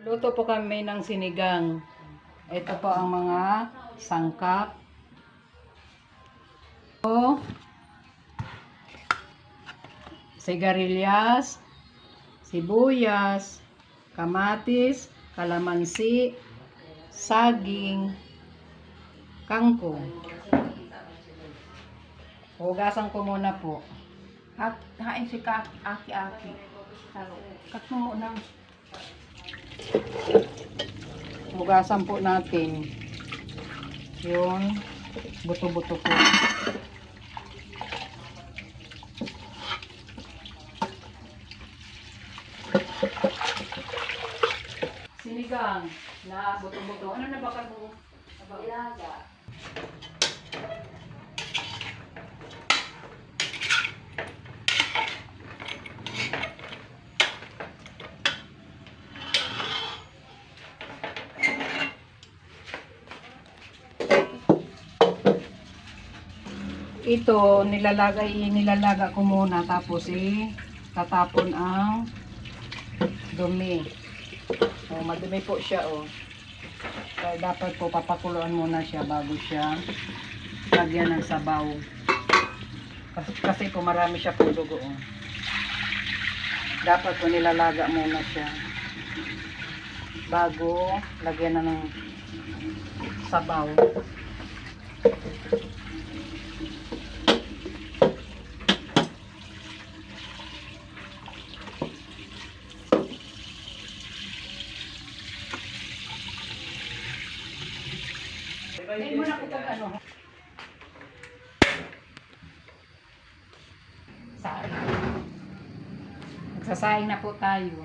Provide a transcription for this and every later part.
Luto po kami ng sinigang. Ito po ang mga sangkap. Sigarilyas, sibuyas, kamatis, kalamansi, saging, kangkong. Hugasan ko muna po. Hain si Aki. Kat mo muna. Hugasan po natin yung buto-buto po. Sinigang na buto-buto. Ano na bakal mo? Ilaga. Ito, nilalaga ko muna tapos tatapon ang dumi. O, madumi po siya o. Kaya dapat po papakuluan muna siya bago siya lagyan ng sabaw. Kasi po marami siya po dugo o. Dapat po nilalaga muna siya bago lagyan na ng sabaw. Hindi mo na ko pag ano. Magsasaing na po tayo.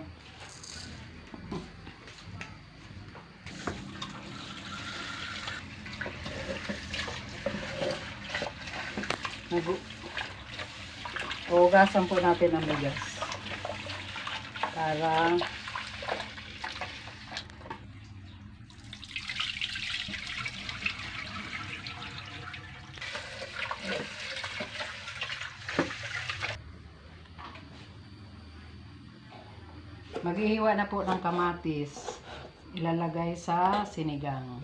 Hugasan po natin ang bigas. Para maghihiwa na po ng kamatis. Ilalagay sa sinigang.